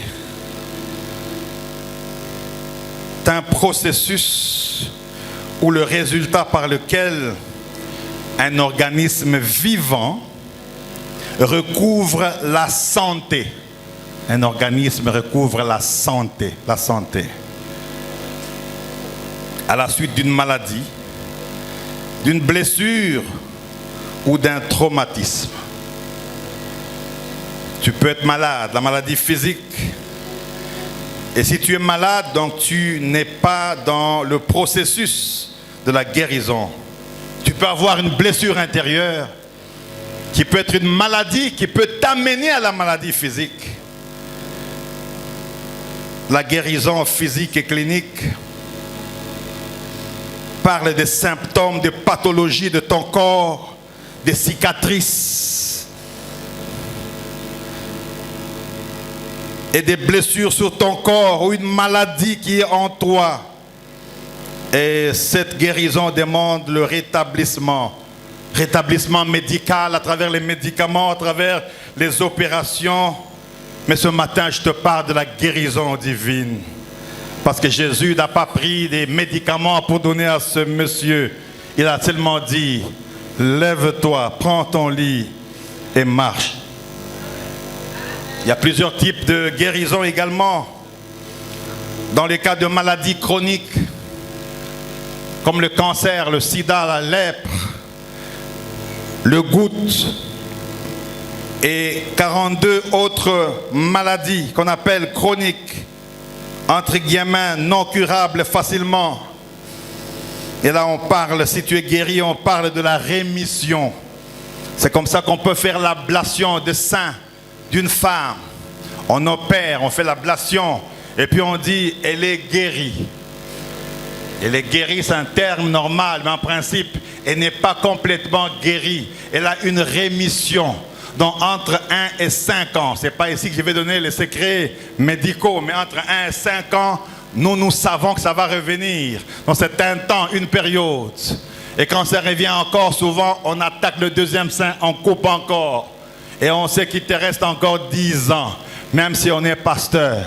un processus ou le résultat par lequel un organisme vivant recouvre la santé. Un organisme recouvre la santé. La santé. À la suite d'une maladie, d'une blessure ou d'un traumatisme. Tu peux être malade, la maladie physique Et si tu es malade, donc tu n'es pas dans le processus de la guérison. Tu peux avoir une blessure intérieure qui peut être une maladie, qui peut t'amener à la maladie physique. La guérison physique et clinique parle des symptômes, des pathologies de ton corps, des cicatrices et des blessures sur ton corps ou une maladie qui est en toi. Et cette guérison demande le rétablissement médical à travers les médicaments, à travers les opérations. Mais ce matin, je te parle de la guérison divine. Parce que Jésus n'a pas pris des médicaments pour donner à ce monsieur. Il a seulement dit, lève-toi, prends ton lit et marche. Il y a plusieurs types de guérison également. Dans les cas de maladies chroniques, comme le cancer, le sida, la lèpre, le goutte et 42 autres maladies qu'on appelle chroniques, entre guillemets, non curables facilement. Et là on parle, si tu es guéri, on parle de la rémission. C'est comme ça qu'on peut faire l'ablation de sein d'une femme. On opère, on fait l'ablation et puis on dit, elle est guérie. Elle est guérie, c'est un terme normal, mais en principe, elle n'est pas complètement guérie. Elle a une rémission. Donc entre 1 et 5 ans, ce n'est pas ici que je vais donner les secrets médicaux, mais entre 1 et 5 ans, nous savons que ça va revenir. Donc c'est un temps, une période. Et quand ça revient encore, souvent, on attaque le deuxième sein, on coupe encore. Et on sait qu'il te reste encore 10 ans, même si on est pasteur.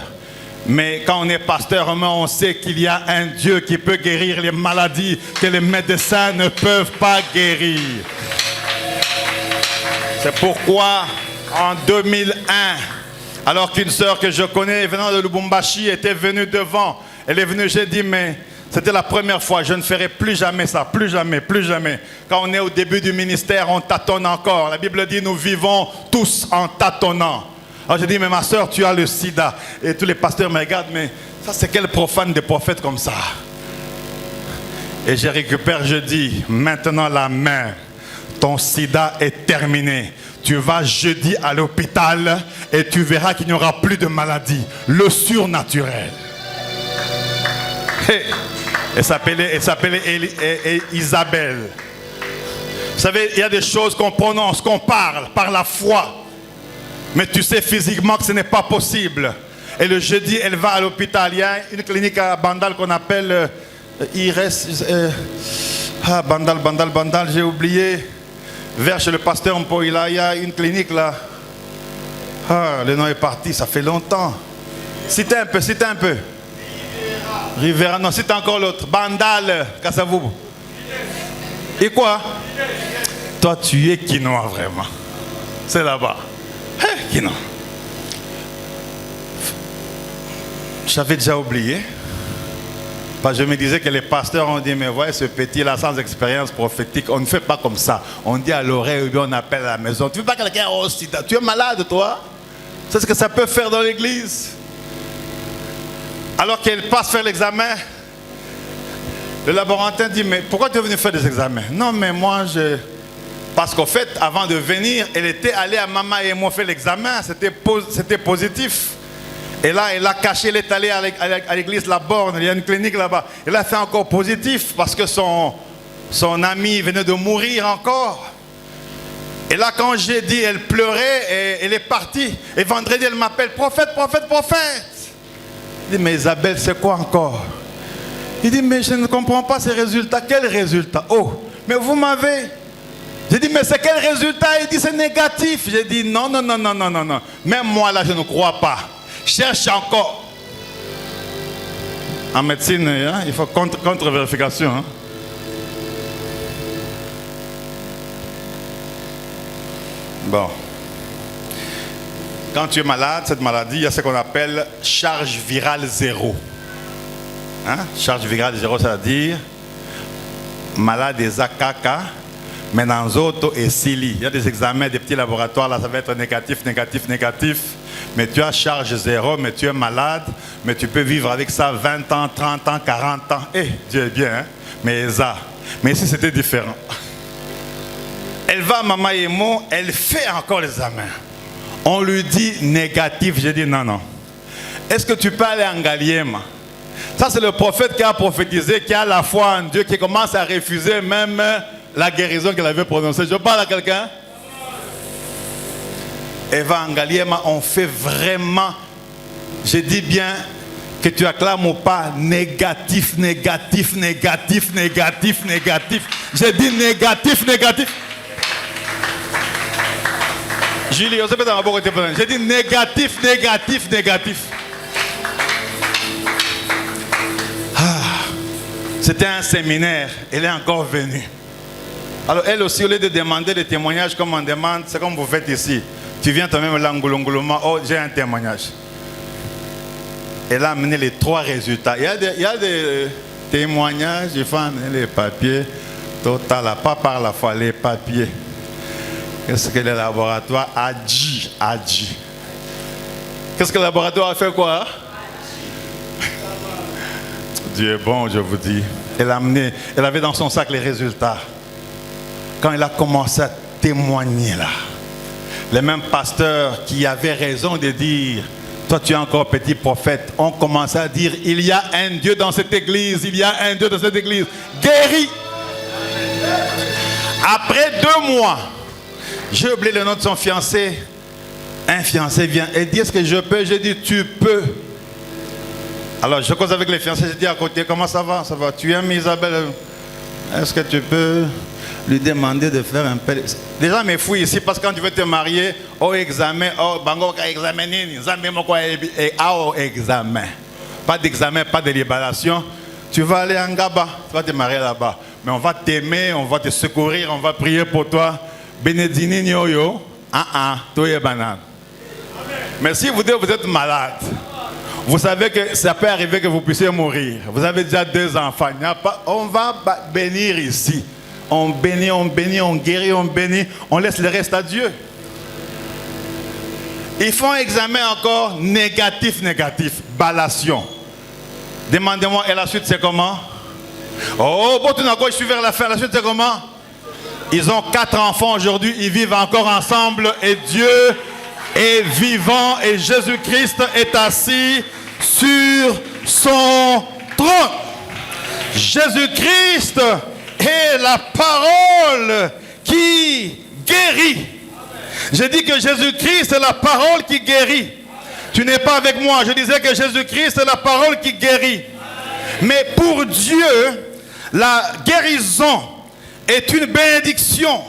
Mais quand on est pasteur, on sait qu'il y a un Dieu qui peut guérir les maladies que les médecins ne peuvent pas guérir. C'est pourquoi, en 2001, alors qu'une sœur que je connais venant de Lubumbashi était venue devant, elle est venue, j'ai dit, mais c'était la première fois, je ne ferai plus jamais ça, plus jamais, plus jamais. Quand on est au début du ministère, on tâtonne encore. La Bible dit, nous vivons tous en tâtonnant. Alors j'ai dit, mais ma soeur, tu as le sida. Et tous les pasteurs me regardent, mais ça c'est quel profane des prophètes comme ça? Et je récupère, je dis, maintenant la main, ton sida est terminé. Tu vas jeudi à l'hôpital et tu verras qu'il n'y aura plus de maladie. Le surnaturel. Elle s'appelait Isabelle. Vous savez, il y a des choses qu'on prononce, qu'on parle par la foi. Mais tu sais physiquement que ce n'est pas possible. Et le jeudi, elle va à l'hôpital. Il y a une clinique à Bandal qu'on appelle Bandal, j'ai oublié. Vers chez le pasteur Mpoïla, il y a une clinique là. Le nom est parti, ça fait longtemps. Citez un peu. Rivera, non, cite encore l'autre. Bandal, Kassavou. Et quoi? Toi, tu es quinoa vraiment. C'est là-bas. Quinoa. J'avais déjà oublié. Parce que je me disais que les pasteurs ont dit, mais voyez ce petit-là sans expérience prophétique, on ne fait pas comme ça. On dit à l'oreille ou bien on appelle à la maison. Tu ne veux pas quelqu'un aussi? Tu es malade toi? C'est ce que ça peut faire dans l'église. Alors qu'elle passe faire l'examen, le laborantin dit, mais pourquoi tu es venu faire des examens? Non, mais moi, parce qu'au fait, avant de venir, elle était allée à maman et moi faire l'examen, c'était positif. Et là, elle a caché, elle est allée à l'église La Borne, il y a une clinique là-bas. Elle a fait encore positif parce que son ami venait de mourir encore. Et là, quand j'ai dit, elle pleurait et elle est partie. Et vendredi, elle m'appelle, prophète. Je dis, mais Isabelle, c'est quoi encore? Il dit, mais je ne comprends pas ces résultats. Quels résultats? Oh, mais vous m'avez... J'ai dit, mais c'est quel résultat? Il dit, c'est négatif. J'ai dit, non. Même moi, là, je ne crois pas. Cherche encore. En médecine, hein, il faut contre-vérification. Hein. Bon. Quand tu es malade, cette maladie, il y a ce qu'on appelle charge virale zéro. Hein? Charge virale zéro, c'est-à-dire malade des AKK, mais dans autres et SILI. Il y a des examens, des petits laboratoires, là, ça va être négatif. Mais tu as charge zéro, mais tu es malade. Mais tu peux vivre avec ça 20 ans, 30 ans, 40 ans. Eh, Dieu est bien, hein? Mais ça. Mais ici, c'était différent. Elle va à Mama Emo, elle fait encore l'examen. On lui dit négatif. J'ai dit non, non. Est-ce que tu peux aller en Galiema? Ça, c'est le prophète qui a prophétisé, qui a la foi en Dieu, qui commence à refuser même la guérison qu'elle avait prononcée. Je parle à quelqu'un? Eva Angaliema, on fait vraiment, je dis bien que tu acclames ou pas, négatif, négatif, négatif, négatif, négatif. J'ai dit négatif, négatif. Julie, j'ai dit négatif, négatif, négatif. C'était un séminaire, elle est encore venue. Alors elle aussi, au lieu de demander des témoignages comme on demande, c'est comme vous faites ici. Tu viens toi-même là, oh j'ai un témoignage. Elle a amené les 3 résultats. Il y a des témoignages, il faut amener les papiers. Total, pas par la foi, les papiers. Qu'est-ce que le laboratoire a dit? Qu'est-ce que le laboratoire a fait quoi? Dieu est bon, je vous dis. Elle avait dans son sac les résultats. Quand elle a commencé à témoigner là, les mêmes pasteurs qui avaient raison de dire, toi tu es encore petit prophète, ont commencé à dire, il y a un Dieu dans cette église, il y a un Dieu dans cette église. Guéri. Après 2 mois, j'ai oublié le nom de son fiancé. Un fiancé vient et dit, est-ce que je peux? J'ai dit, tu peux. Alors je cause avec les fiancés, je dis à côté, comment ça va? Ça va, tu aimes Isabelle? Est-ce que tu peux lui demander de faire un peu... Déjà mes fouilles ici, parce que quand tu veux te marier, au examen, bango ka examen, examen. Pas d'examen, pas de libération. Tu vas aller en Gaba, tu vas te marier là-bas. Mais on va t'aimer, on va te secourir, on va prier pour toi. Bénédini yo, toi et banane. Mais si vous êtes malade, vous savez que ça peut arriver que vous puissiez mourir. Vous avez déjà 2 enfants. On va bénir ici. On bénit, on bénit, on guérit, on bénit. On laisse le reste à Dieu. Ils font un examen encore négatif, négatif. Ballation. Demandez-moi, et la suite c'est comment? Oh, bon, tout d'un coup, je suis vers la fin. La suite c'est comment? Ils ont 4 enfants aujourd'hui. Ils vivent encore ensemble. Et Dieu est vivant. Et Jésus-Christ est assis sur son trône. Jésus-Christ est la parole qui guérit. Je dis que Jésus-Christ est la parole qui guérit. Tu n'es pas avec moi. Je disais que Jésus-Christ est la parole qui guérit. Mais pour Dieu, la guérison est une bénédiction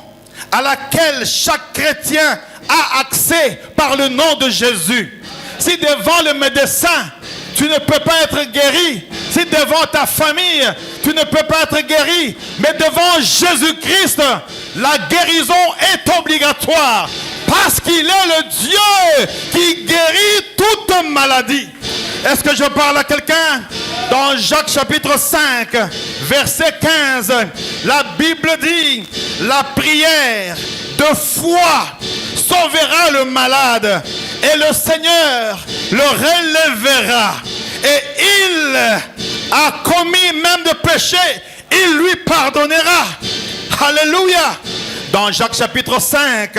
à laquelle chaque chrétien a accès par le nom de Jésus. Si devant le médecin, tu ne peux pas être guéri, si devant ta famille, tu ne peux pas être guéri, mais devant Jésus-Christ, la guérison est obligatoire parce qu'il est le Dieu qui guérit toute maladie. Est-ce que je parle à quelqu'un? Dans Jacques chapitre 5, verset 15, la Bible dit, la prière de foi sauvera le malade et le Seigneur le relèvera. Et il a commis même de péché, il lui pardonnera. Alléluia. Dans Jacques chapitre 5,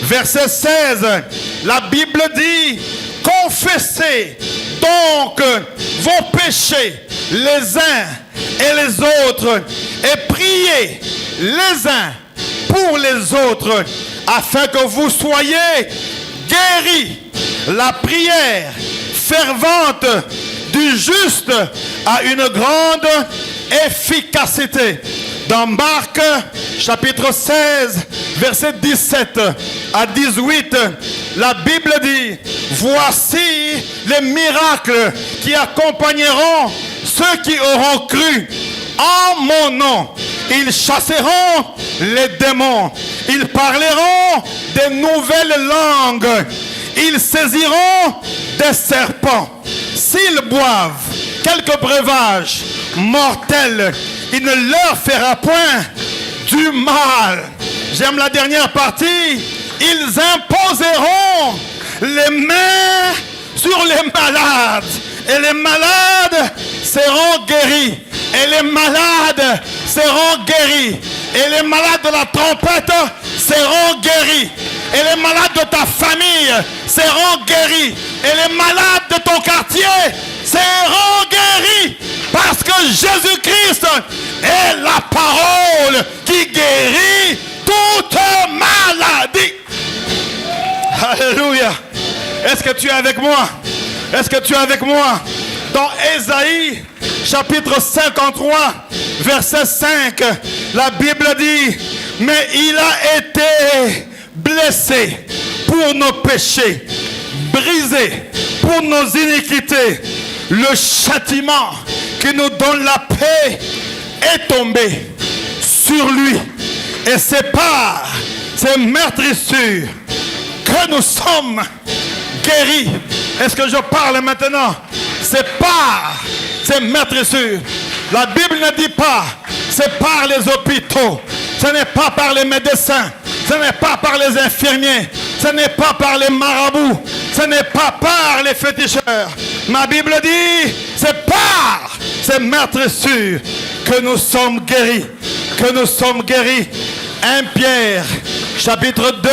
verset 16, la Bible dit, confessez donc vos péchés les uns et les autres et priez les uns pour les autres afin que vous soyez guéris. La prière fervente du juste a une grande efficacité. Dans Marc chapitre 16 verset 17 à 18, la Bible dit, voici les miracles qui accompagneront ceux qui auront cru. En mon nom, ils chasseront les démons, ils parleront de nouvelles langues, ils saisiront des serpents. S'ils boivent quelques breuvages mortels, il ne leur fera point du mal. J'aime la dernière partie. Ils imposeront les mains sur les malades Et les malades seront guéris. Et les malades seront guéris. Et les malades de la trompette seront guéris. Et les malades de ta famille seront guéris. Et les malades de ton quartier seront guéris. Parce que Jésus-Christ est la parole qui guérit toute maladie. Alléluia. Est-ce que tu es avec moi? Est-ce que tu es avec moi? Dans Ésaïe, chapitre 53, verset 5, la Bible dit, mais il a été blessé pour nos péchés, brisé pour nos iniquités. Le châtiment qui nous donne la paix est tombé sur lui. Et c'est par ces meurtrissures que nous sommes guéris. Est-ce que je parle maintenant? C'est par ces meurtrissures. La Bible ne dit pas c'est par les hôpitaux, ce n'est pas par les médecins, ce n'est pas par les infirmiers, ce n'est pas par les marabouts, ce n'est pas par les féticheurs. Ma Bible dit c'est par ces meurtrissures que nous sommes guéris, que nous sommes guéris. 1 Pierre chapitre 2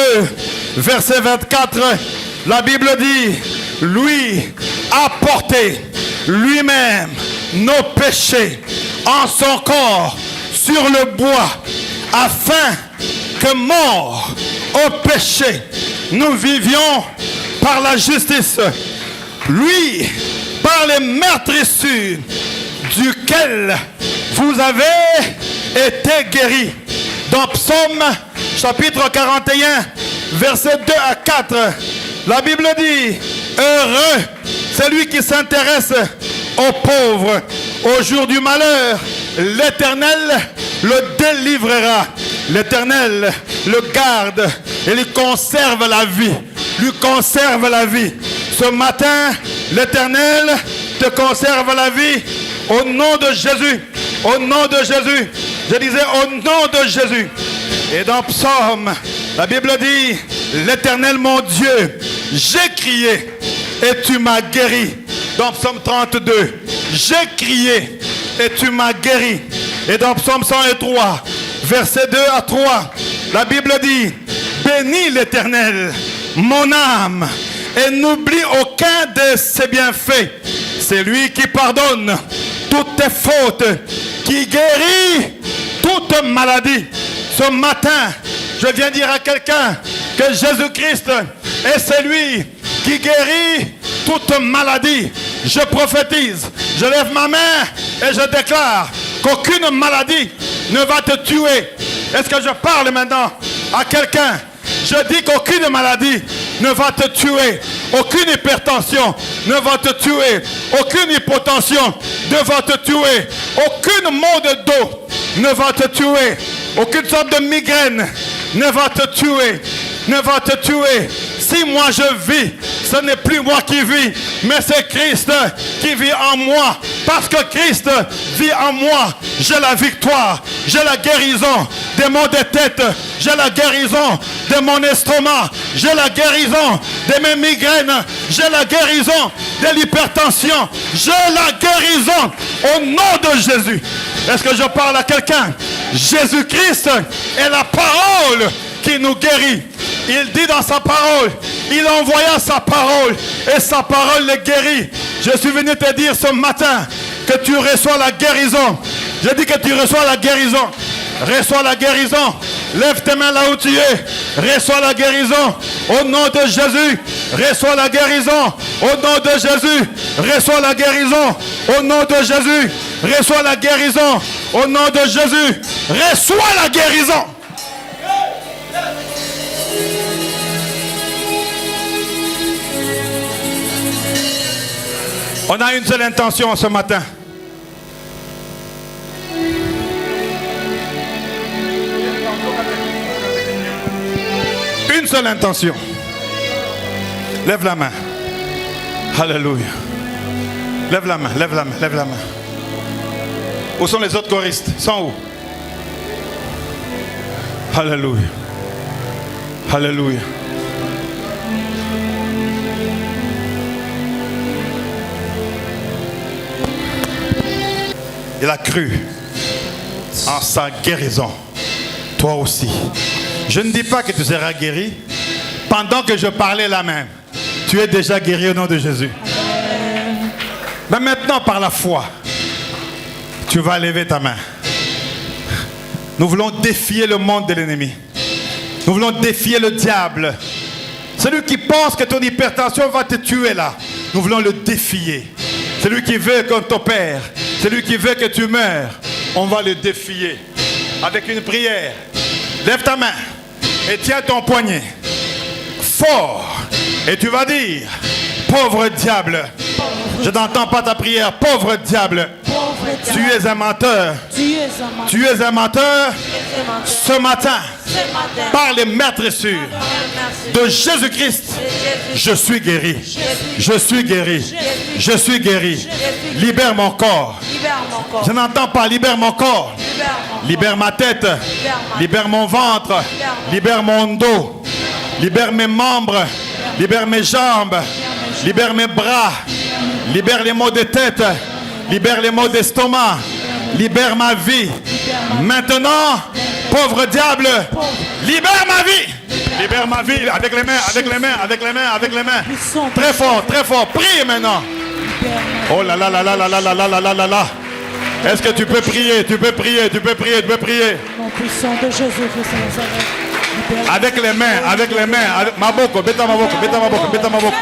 verset 24, la Bible dit, lui a porté lui-même nos péchés en son corps sur le bois, afin que mort au péché, nous vivions par la justice. Lui, par les meurtrissures duquel vous avez été guéris. Dans Psaume chapitre 41, versets 2 à 4, la Bible dit, heureux celui qui s'intéresse aux pauvres. Au jour du malheur, l'Éternel le délivrera. L'Éternel le garde et lui conserve la vie. Lui conserve la vie. Ce matin, l'Éternel te conserve la vie au nom de Jésus. Au nom de Jésus. Je disais au nom de Jésus. Et dans Psaume, la Bible dit, l'Éternel mon Dieu, j'ai crié et tu m'as guéri. Dans Psaume 32, j'ai crié et tu m'as guéri. Et dans Psaume 103, versets 2 à 3, la Bible dit, bénis l'Éternel, mon âme, et n'oublie aucun de ses bienfaits. C'est lui qui pardonne toutes tes fautes, qui guérit toute maladie. Ce matin, je viens dire à quelqu'un que Jésus-Christ est celui qui guérit toute maladie. Je prophétise, je lève ma main et je déclare qu'aucune maladie ne va te tuer. Est-ce que je parle maintenant à quelqu'un? Je dis qu'aucune maladie ne va te tuer. Aucune hypertension ne va te tuer. Aucune hypotension ne va te tuer. Aucune maux de dos ne va te tuer. Aucune sorte de migraine ne va te tuer. Ne va te tuer. Si moi je vis, ce n'est plus moi qui vis, mais c'est Christ qui vit en moi. Parce que Christ vit en moi, j'ai la victoire, j'ai la guérison des maux de tête, j'ai la guérison de mon estomac, j'ai la guérison de mes migraines, j'ai la guérison de l'hypertension, j'ai la guérison au nom de Jésus. Est-ce que je parle à quelqu'un? Jésus-Christ est la parole qui nous guérit. Il dit dans sa parole, il envoya sa parole et sa parole les guérit. Je suis venu te dire ce matin que tu reçois la guérison. Je dis que tu reçois la guérison. Reçois la guérison. Lève tes mains là où tu es. Reçois la guérison. Au nom de Jésus. Reçois la guérison. Au nom de Jésus. Reçois la guérison. Au nom de Jésus. Reçois la guérison. Au nom de Jésus. Reçois la guérison. On a une seule intention ce matin. Une seule intention. Lève la main. Alléluia. Lève la main, lève la main, lève la main. Où sont les autres choristes? Ils sont où? Alléluia. Alléluia. Il a cru en sa guérison. Toi aussi. Je ne dis pas que tu seras guéri. Pendant que je parlais là même, tu es déjà guéri au nom de Jésus. Mais maintenant, par la foi, tu vas lever ta main. Nous voulons défier le monde de l'ennemi. Nous voulons défier le diable. Celui qui pense que ton hypertension va te tuer là, nous voulons le défier. Celui qui veut qu'on t'opère, celui qui veut que tu meurs, on va le défier avec une prière. Lève ta main et tiens ton poignet fort et tu vas dire: pauvre diable, je n'entends pas ta prière, pauvre diable. Tu es un menteur. Tu es un menteur. Ce matin, par les maîtres sûrs de Jésus-Christ, je suis guéri. Je suis guéri. Je suis guéri. Libère mon corps. Je n'entends pas. Libère mon corps. Libère ma tête. Libère mon ventre. Libère mon dos. Libère mes membres. Libère mes jambes. Libère mes bras. Libère les maux de tête. Libère les maux d'estomac. Libère ma vie. Maintenant, pauvre diable, libère ma vie. Libère ma vie avec les mains, avec les mains, avec les mains, avec les mains. Très fort, très fort. Prie maintenant. Oh là là là là là là là là là là là. Est-ce que tu peux prier? Tu peux prier, tu peux prier, tu peux prier. Avec les mains, avec les mains, avec ma boko, beta ma boko, beta ma boko, beta ma boko.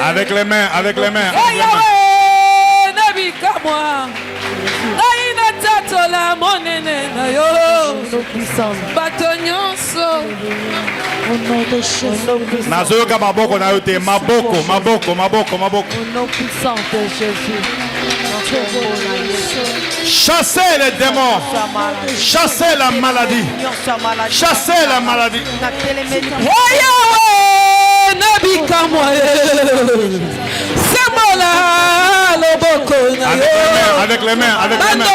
Avec les mains, avec les mains. Nazoyoka maboko na yote, maboko, maboko, maboko, maboko. Au nom puissant de Jésus. Chassez les démons. Chassez la maladie. Chassez la maladie. Avec les mains, avec les mains.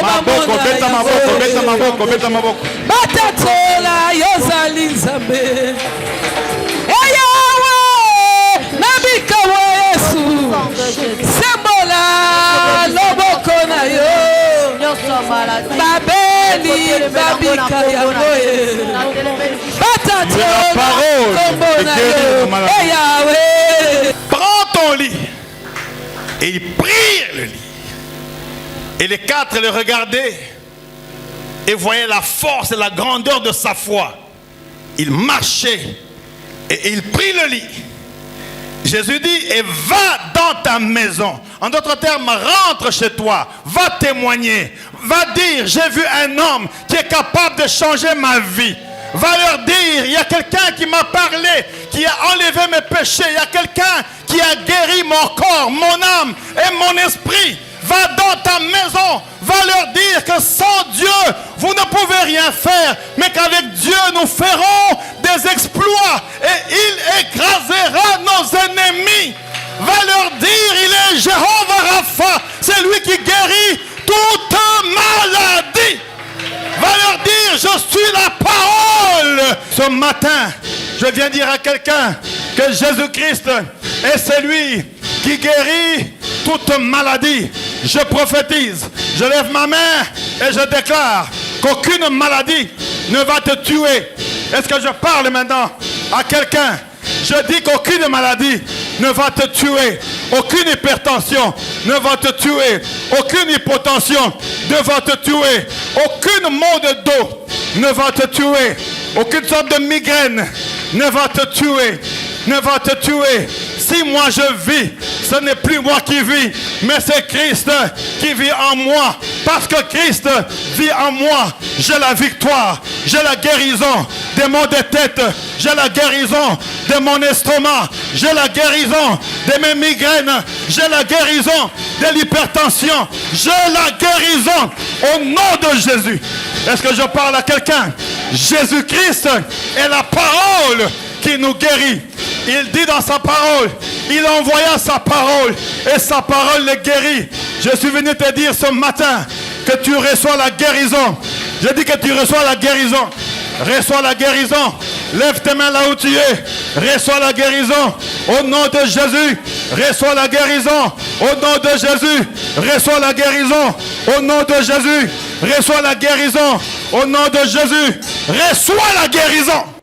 Maboko, beta maboko, beta maboko, beta maboko. Batatola yozali nzambe. Eyawe nabika wa Yesu. Sembola loboko na yo. Babeli babika yango ye. Batatola kombo na yo. Eyawe. Prends ton lit. Et il prit le lit. Et les quatre le regardaient et voyaient la force et la grandeur de sa foi. Il marchait et il prit le lit. Jésus dit: et va dans ta maison. En d'autres termes, rentre chez toi, va témoigner, va dire: j'ai vu un homme qui est capable de changer ma vie. Va leur dire: il y a quelqu'un qui m'a parlé, qui a enlevé mes péchés. Il y a quelqu'un qui a guéri mon corps, mon âme et mon esprit. Va dans ta maison, va leur dire que sans Dieu, vous ne pouvez rien faire, mais qu'avec Dieu, nous ferons des exploits et il écrasera nos ennemis. Va leur dire: il est Jéhovah Rapha, c'est lui qui guérit toute maladie. Va leur dire: je suis la parole. Ce matin, je viens dire à quelqu'un que Jésus-Christ est celui qui guérit toute maladie. Je prophétise, je lève ma main et je déclare qu'aucune maladie ne va te tuer. Est-ce que je parle maintenant à quelqu'un? Je dis qu'aucune maladie ne va te tuer. Aucune hypertension ne va te tuer. Aucune hypotension ne va te tuer. Aucune maux de dos ne va te tuer. Aucune sorte de migraine ne va te tuer. Ne va te tuer. Si moi je vis, ce n'est plus moi qui vis, mais c'est Christ qui vit en moi. Parce que Christ vit en moi, j'ai la victoire, j'ai la guérison des maux de tête, j'ai la guérison de mon estomac, j'ai la guérison de mes migraines, j'ai la guérison de l'hypertension, j'ai la guérison au nom de Jésus. Est-ce que je parle à quelqu'un? Jésus-Christ est la parole qui nous guérit. Il dit dans sa parole, il envoya sa parole et sa parole les guérit. Je suis venu te dire ce matin que tu reçois la guérison. Je dis que tu reçois la guérison. Reçois la guérison. Lève tes mains là où tu es. Reçois la guérison. Au nom de Jésus. Reçois la guérison. Au nom de Jésus. Reçois la guérison. Au nom de Jésus. Reçois la guérison. Au nom de Jésus. Reçois la guérison.